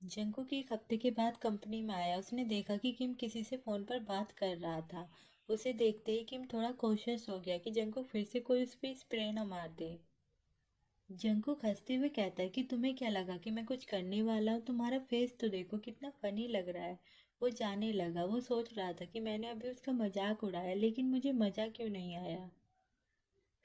Jungkook एक हफ्ते के बाद कंपनी में आया। उसने देखा कि किम किसी से फोन पर बात कर रहा था। उसे देखते ही किम थोड़ा कॉशियस हो गया कि जंकुक फिर से कोई उस पर स्प्रे न मार दे। जंकुक हंसते हुए कहता है कि तुम्हें क्या लगा कि मैं कुछ करने वाला हूँ? तुम्हारा फेस तो देखो, कितना फनी लग रहा है। वो जाने लगा। वो सोच रहा था कि मैंने अभी उसका मजाक उड़ाया, लेकिन मुझे मजा क्यों नहीं आया।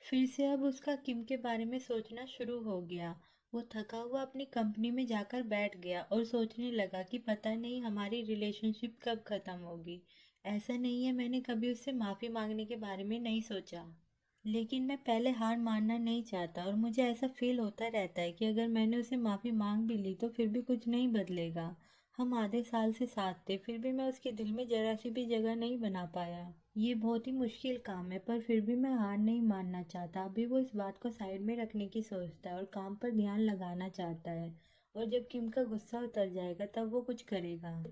फिर से अब उसका किम के बारे में सोचना शुरू हो गया। वो थका हुआ अपनी कंपनी में जाकर बैठ गया और सोचने लगा कि पता नहीं हमारी रिलेशनशिप कब खत्म होगी। ऐसा नहीं है मैंने कभी उससे माफ़ी मांगने के बारे में नहीं सोचा, लेकिन मैं पहले हार मानना नहीं चाहता। और मुझे ऐसा फील होता रहता है कि अगर मैंने उसे माफ़ी मांग भी ली तो फिर भी कुछ नहीं बदलेगा। हम आधे साल से साथ थे, फिर भी मैं उसके दिल में जरा सी भी जगह नहीं बना पाया। ये बहुत ही मुश्किल काम है, पर फिर भी मैं हार नहीं मानना चाहता। अभी वो इस बात को साइड में रखने की सोचता है और काम पर ध्यान लगाना चाहता है। और जब किम का गुस्सा उतर जाएगा तब वो कुछ करेगा।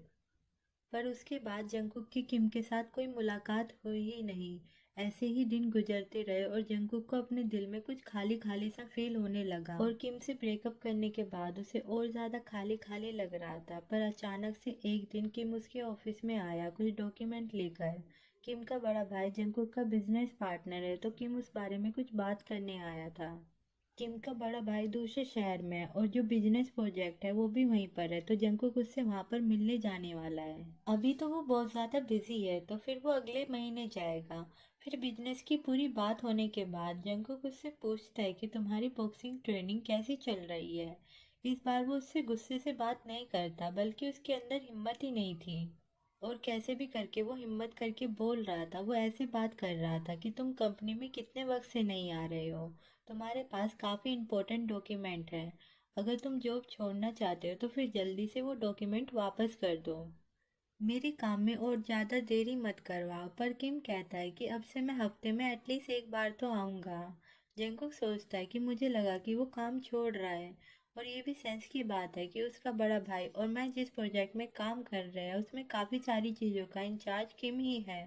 पर उसके बाद जंकुक की किम के साथ कोई मुलाकात हुई ही नहीं। ऐसे ही दिन गुजरते रहे और जंकुक को अपने दिल में कुछ खाली खाली सा फील होने लगा। और किम से ब्रेकअप करने के बाद उसे और ज़्यादा खाली खाली लग रहा था। पर अचानक से एक दिन किम उसके ऑफिस में आया कुछ डॉक्यूमेंट लेकर। किम का बड़ा भाई जंकुक का बिजनेस पार्टनर है, तो किम उस बारे में कुछ बात करने आया था। किम का बड़ा भाई दूसरे शहर में है और जो बिजनेस प्रोजेक्ट है वो भी वहीं पर है, तो जंकुक उससे वहां पर मिलने जाने वाला है। अभी तो वो बहुत ज़्यादा बिजी है, तो फिर वो अगले महीने जाएगा। फिर बिजनेस की पूरी बात होने के बाद जंकुक उससे पूछता है कि तुम्हारी बॉक्सिंग ट्रेनिंग कैसी चल रही है। इस बार वो उससे गुस्से से बात नहीं करता, बल्कि उसके अंदर हिम्मत ही नहीं थी। और कैसे भी करके वो हिम्मत करके बोल रहा था। वो ऐसे बात कर रहा था कि तुम कंपनी में कितने वक्त से नहीं आ रहे हो, तुम्हारे पास काफ़ी इम्पोर्टेंट डॉक्यूमेंट है। अगर तुम जॉब छोड़ना चाहते हो तो फिर जल्दी से वो डॉक्यूमेंट वापस कर दो। मेरे काम में और ज़्यादा देरी मत करवाओ। पर किम कहता है कि अब से मैं हफ्ते में एटलीस्ट एक बार तो आऊँगा। जंकुक सोचता है कि मुझे लगा कि वो काम छोड़ रहा है। और ये भी सेंस की बात है कि उसका बड़ा भाई और मैं जिस प्रोजेक्ट में काम कर रहे हैं उसमें काफ़ी सारी चीज़ों का इंचार्ज किम ही है।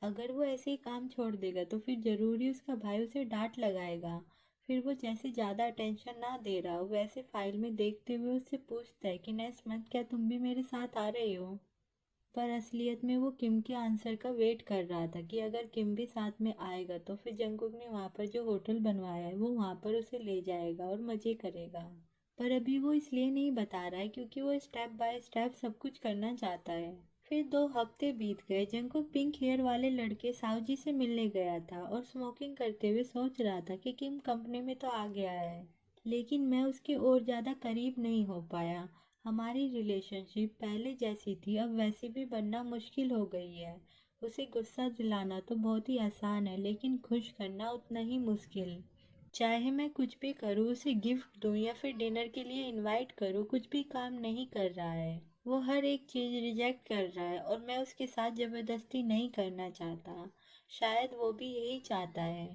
अगर वो ऐसे ही काम छोड़ देगा तो फिर ज़रूरी उसका भाई उसे डांट लगाएगा। फिर वो जैसे ज़्यादा अटेंशन ना दे रहा हो वैसे फाइल में देखते हुए उससे पूछता है कि नेक्स्ट मंथ क्या तुम भी मेरे साथ आ रहे हो। पर असलियत में वो किम के आंसर का वेट कर रहा था कि अगर किम भी साथ में आएगा तो फिर जंकुक ने वहाँ पर जो होटल बनवाया है वो वहाँ पर उसे ले जाएगा और मज़े करेगा। पर अभी वो इसलिए नहीं बता रहा है क्योंकि वो स्टेप बाय स्टेप सब कुछ करना चाहता है। फिर 2 हफ्ते बीत गए। जंकुक पिंक हेयर वाले लड़के सावजी से मिलने गया था और स्मोकिंग करते हुए सोच रहा था कि किम कंपनी में तो आ गया है, लेकिन मैं उसके और ज़्यादा करीब नहीं हो पाया। हमारी रिलेशनशिप पहले जैसी थी अब वैसी भी बनना मुश्किल हो गई है। उसे गुस्सा दिलाना तो बहुत ही आसान है, लेकिन खुश करना उतना ही मुश्किल। चाहे मैं कुछ भी करूँ, उसे गिफ्ट दूँ या फिर डिनर के लिए इनवाइट करूँ, कुछ भी काम नहीं कर रहा है। वो हर एक चीज़ रिजेक्ट कर रहा है और मैं उसके साथ ज़बरदस्ती नहीं करना चाहता। शायद वो भी यही चाहता है।